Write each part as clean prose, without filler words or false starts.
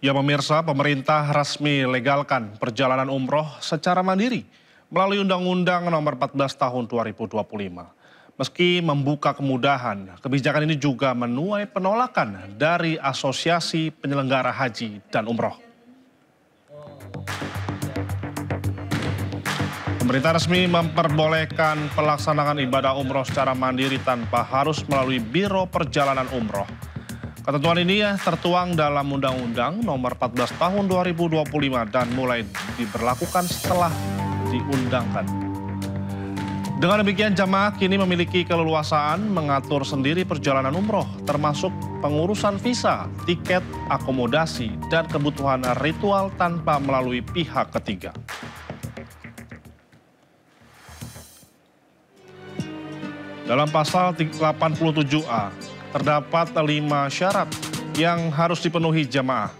Ya pemirsa, pemerintah resmi legalkan perjalanan umroh secara mandiri melalui Undang-Undang Nomor 14 Tahun 2025. Meski membuka kemudahan, kebijakan ini juga menuai penolakan dari Asosiasi Penyelenggara Haji dan Umroh. Pemerintah resmi memperbolehkan pelaksanaan ibadah umroh secara mandiri tanpa harus melalui Biro Perjalanan Umroh. Ketentuan ini tertuang dalam Undang-Undang Nomor 14 Tahun 2025 dan mulai diberlakukan setelah diundangkan. Dengan demikian, jamaah kini memiliki keleluasaan mengatur sendiri perjalanan umroh, termasuk pengurusan visa, tiket, akomodasi, dan kebutuhan ritual tanpa melalui pihak ketiga. Dalam pasal 87A, terdapat 5 syarat yang harus dipenuhi jamaah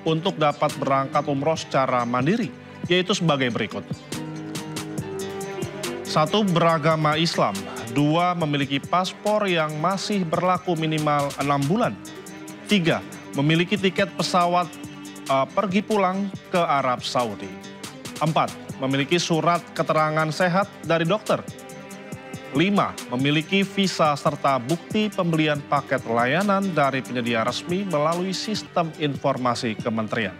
untuk dapat berangkat umroh secara mandiri, yaitu sebagai berikut. 1. Beragama Islam. 2. Memiliki paspor yang masih berlaku minimal 6 bulan. 3. Memiliki tiket pesawat pergi pulang ke Arab Saudi. 4. Memiliki surat keterangan sehat dari dokter. 5. Memiliki visa serta bukti pembelian paket layanan dari penyedia resmi melalui sistem informasi kementerian.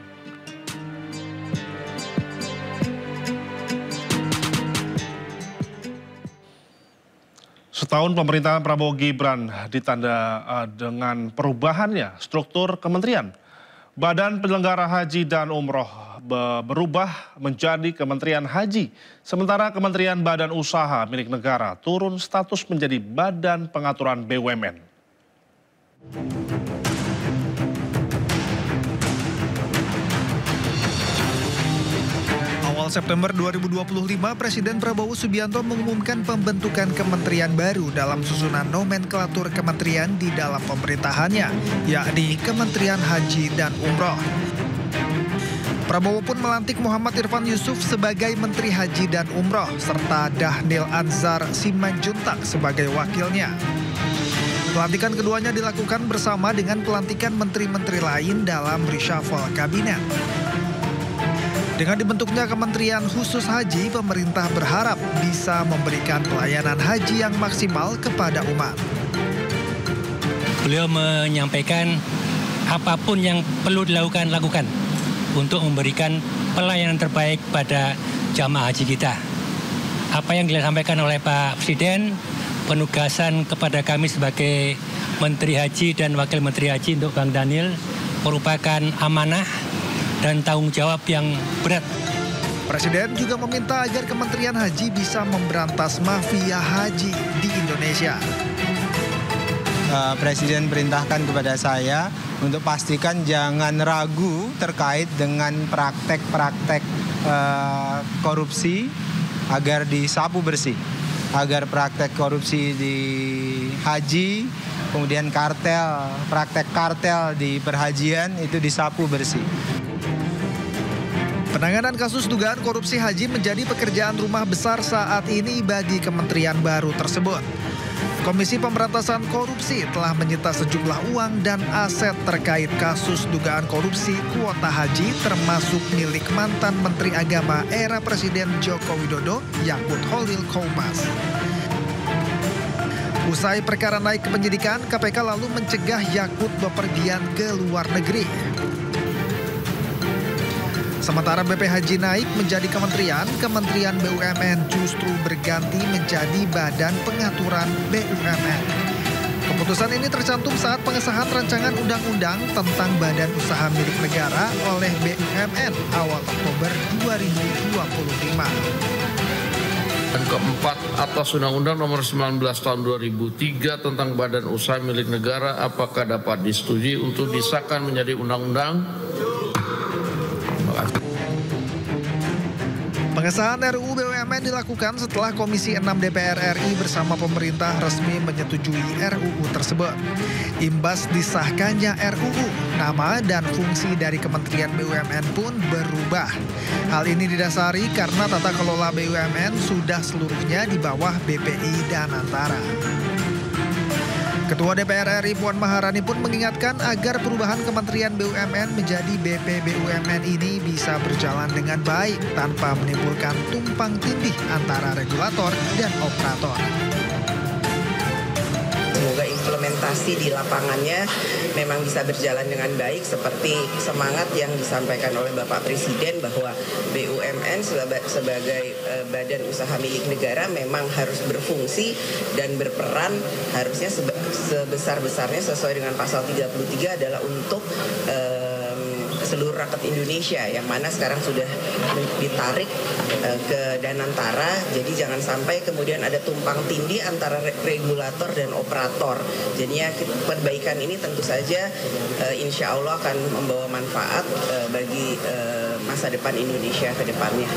Setahun pemerintahan Prabowo Gibran ditanda dengan perubahannya struktur kementerian. Badan Penyelenggara Haji dan Umroh berubah menjadi Kementerian Haji, sementara Kementerian Badan Usaha milik negara turun status menjadi Badan Pengaturan BUMN. Awal September 2025, Presiden Prabowo Subianto mengumumkan pembentukan kementerian baru dalam susunan nomenklatur kementerian di dalam pemerintahannya, yakni Kementerian Haji dan Umroh. Prabowo pun melantik Muhammad Irfan Yusuf sebagai Menteri Haji dan Umroh, serta Dhanil Anzar Simanjuntak sebagai wakilnya. Pelantikan keduanya dilakukan bersama dengan pelantikan menteri-menteri lain dalam reshuffle kabinet. Dengan dibentuknya Kementerian Khusus Haji, pemerintah berharap bisa memberikan pelayanan haji yang maksimal kepada umat. Beliau menyampaikan apapun yang perlu lakukan untuk memberikan pelayanan terbaik pada jamaah haji kita. Apa yang disampaikan oleh Pak Presiden, penugasan kepada kami sebagai Menteri Haji dan Wakil Menteri Haji untuk Bang Dhanil merupakan amanah dan tanggung jawab yang berat. Presiden juga meminta agar Kementerian Haji bisa memberantas mafia haji di Indonesia. Presiden perintahkan kepada saya untuk pastikan jangan ragu terkait dengan praktek-praktek korupsi agar disapu bersih. Agar praktek korupsi di haji, kemudian praktek kartel di perhajian itu disapu bersih. Penanganan kasus dugaan korupsi haji menjadi pekerjaan rumah besar saat ini bagi kementerian baru tersebut. Komisi Pemberantasan Korupsi telah menyita sejumlah uang dan aset terkait kasus dugaan korupsi kuota haji termasuk milik mantan Menteri Agama era Presiden Joko Widodo, Yakut Khalil Qomas. Usai perkara naik ke penyidikan, KPK lalu mencegah Yakut bepergian ke luar negeri. Sementara BP Haji naik menjadi Kementerian BUMN justru berganti menjadi Badan Pengaturan BUMN. Keputusan ini tercantum saat pengesahan rancangan undang-undang tentang Badan Usaha Milik Negara oleh BUMN awal Oktober 2025. Dan keempat, atas Undang-Undang Nomor 19 Tahun 2003 tentang Badan Usaha Milik Negara, apakah dapat disetujui untuk disahkan menjadi undang-undang? Pengesahan RUU BUMN dilakukan setelah Komisi 6 DPR RI bersama pemerintah resmi menyetujui RUU tersebut. Imbas disahkannya RUU, nama dan fungsi dari Kementerian BUMN pun berubah. Hal ini didasari karena tata kelola BUMN sudah seluruhnya di bawah BPI dan Antara. Ketua DPR RI Puan Maharani pun mengingatkan agar perubahan Kementerian BUMN menjadi BP BUMN ini bisa berjalan dengan baik tanpa menimbulkan tumpang tindih antara regulator dan operator. Semoga implementasi di lapangannya memang bisa berjalan dengan baik seperti semangat yang disampaikan oleh Bapak Presiden bahwa BUMN sebagai badan usaha milik negara memang harus berfungsi dan berperan harusnya sebesar-besarnya sesuai dengan pasal 33 adalah untuk seluruh rakyat Indonesia yang mana sekarang sudah ditarik ke Danantara, jadi jangan sampai kemudian ada tumpang tindih antara regulator dan operator. Jadinya perbaikan ini tentu saja insya Allah akan membawa manfaat bagi masa depan Indonesia ke depannya.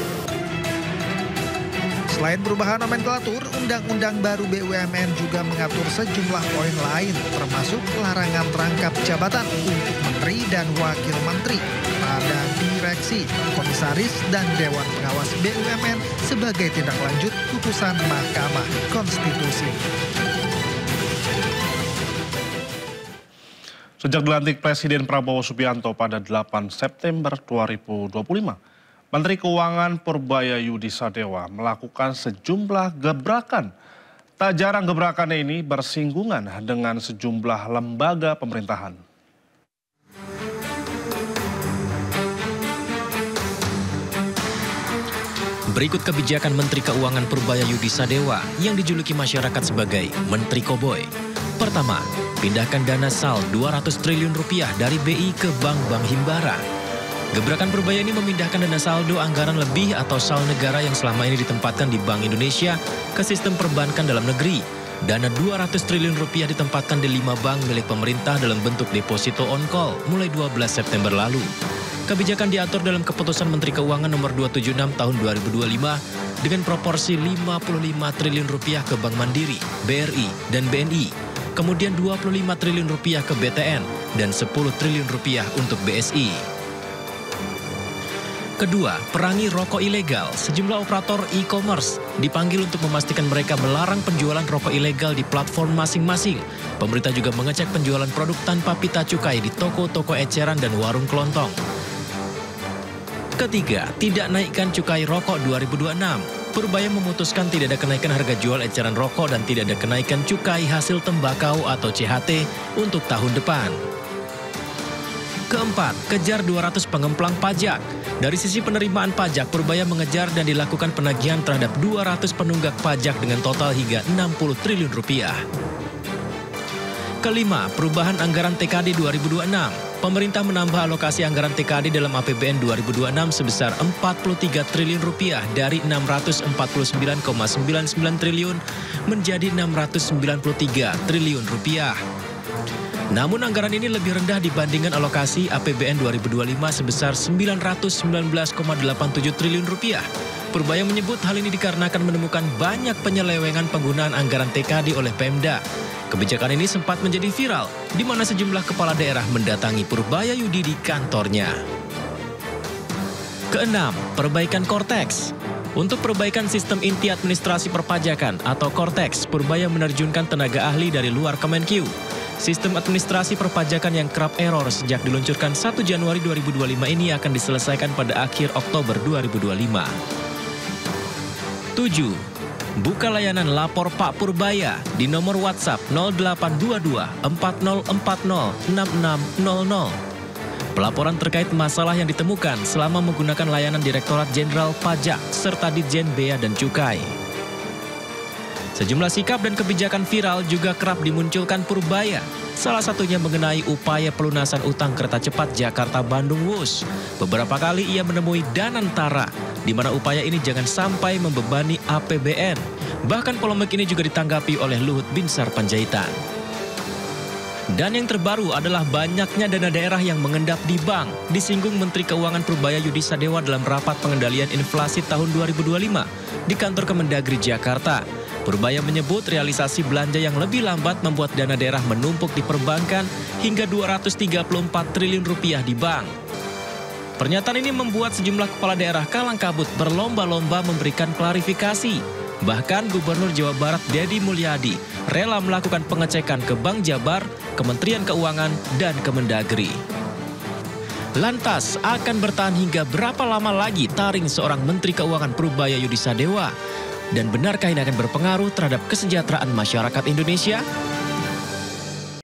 Selain perubahan nomenklatur, Undang-Undang baru BUMN juga mengatur sejumlah poin lain, termasuk larangan rangkap jabatan untuk menteri dan wakil menteri pada direksi, komisaris, dan Dewan Pengawas BUMN sebagai tindak lanjut putusan Mahkamah Konstitusi. Sejak dilantik Presiden Prabowo Subianto pada 8 September 2025, Menteri Keuangan Purbaya Yudi Sadewa melakukan sejumlah gebrakan. Tak jarang gebrakannya ini bersinggungan dengan sejumlah lembaga pemerintahan. Berikut kebijakan Menteri Keuangan Purbaya Yudi Sadewa yang dijuluki masyarakat sebagai Menteri Koboi. Pertama, pindahkan dana SAL 200 triliun rupiah dari BI ke bank-bank himbara. Gebrakan Purbaya ini memindahkan dana saldo anggaran lebih atau SAL negara yang selama ini ditempatkan di Bank Indonesia ke sistem perbankan dalam negeri. Dana 200 triliun rupiah ditempatkan di 5 bank milik pemerintah dalam bentuk deposito on call mulai 12 September lalu. Kebijakan diatur dalam Keputusan Menteri Keuangan nomor 276 tahun 2025 dengan proporsi 55 triliun rupiah ke Bank Mandiri, BRI, dan BNI. Kemudian 25 triliun rupiah ke BTN dan 10 triliun rupiah untuk BSI. Kedua, perangi rokok ilegal. Sejumlah operator e-commerce dipanggil untuk memastikan mereka melarang penjualan rokok ilegal di platform masing-masing. Pemerintah juga mengecek penjualan produk tanpa pita cukai di toko-toko eceran dan warung kelontong. Ketiga, tidak naikkan cukai rokok 2026. Purbaya memutuskan tidak ada kenaikan harga jual eceran rokok dan tidak ada kenaikan cukai hasil tembakau atau CHT untuk tahun depan. Keempat, kejar 200 pengemplang pajak. Dari sisi penerimaan pajak, Purbaya mengejar dan dilakukan penagihan terhadap 200 penunggak pajak dengan total hingga 60 triliun rupiah. Kelima, perubahan anggaran TKD 2026. Pemerintah menambah alokasi anggaran TKD dalam APBN 2026 sebesar 43 triliun rupiah dari 649,99 triliun menjadi 693 triliun rupiah. Namun anggaran ini lebih rendah dibandingkan alokasi APBN 2025 sebesar 919,87 triliun rupiah. Purbaya menyebut hal ini dikarenakan menemukan banyak penyelewengan penggunaan anggaran TKD oleh Pemda. Kebijakan ini sempat menjadi viral, di mana sejumlah kepala daerah mendatangi Purbaya Yudi di kantornya. Keenam, perbaikan Kortex. Untuk perbaikan sistem inti administrasi perpajakan atau Kortex, Purbaya menerjunkan tenaga ahli dari luar Kemenkyu. Sistem administrasi perpajakan yang kerap error sejak diluncurkan 1 Januari 2025 ini akan diselesaikan pada akhir Oktober 2025. 7. Buka layanan lapor Pak Purbaya di nomor WhatsApp 0822 4040 6600. Pelaporan terkait masalah yang ditemukan selama menggunakan layanan Direktorat Jenderal Pajak serta Ditjen Bea dan Cukai. Sejumlah sikap dan kebijakan viral juga kerap dimunculkan Purbaya. Salah satunya mengenai upaya pelunasan utang kereta cepat Jakarta-Bandung Wus. Beberapa kali ia menemui Danantara, di mana upaya ini jangan sampai membebani APBN. Bahkan polemik ini juga ditanggapi oleh Luhut Binsar Panjaitan. Dan yang terbaru adalah banyaknya dana daerah yang mengendap di bank. Disinggung Menteri Keuangan Purbaya Yudi Sadewa dalam rapat pengendalian inflasi tahun 2025 di kantor Kemendagri Jakarta. Purbaya menyebut realisasi belanja yang lebih lambat membuat dana daerah menumpuk di perbankan hingga 234 triliun rupiah di bank. Pernyataan ini membuat sejumlah kepala daerah kalang kabut berlomba-lomba memberikan klarifikasi. Bahkan Gubernur Jawa Barat Deddy Mulyadi rela melakukan pengecekan ke Bank Jabar, Kementerian Keuangan, dan Kemendagri. Lantas, akan bertahan hingga berapa lama lagi taring seorang Menteri Keuangan Purbaya Yudisadewa? Dan benarkah ini akan berpengaruh terhadap kesejahteraan masyarakat Indonesia?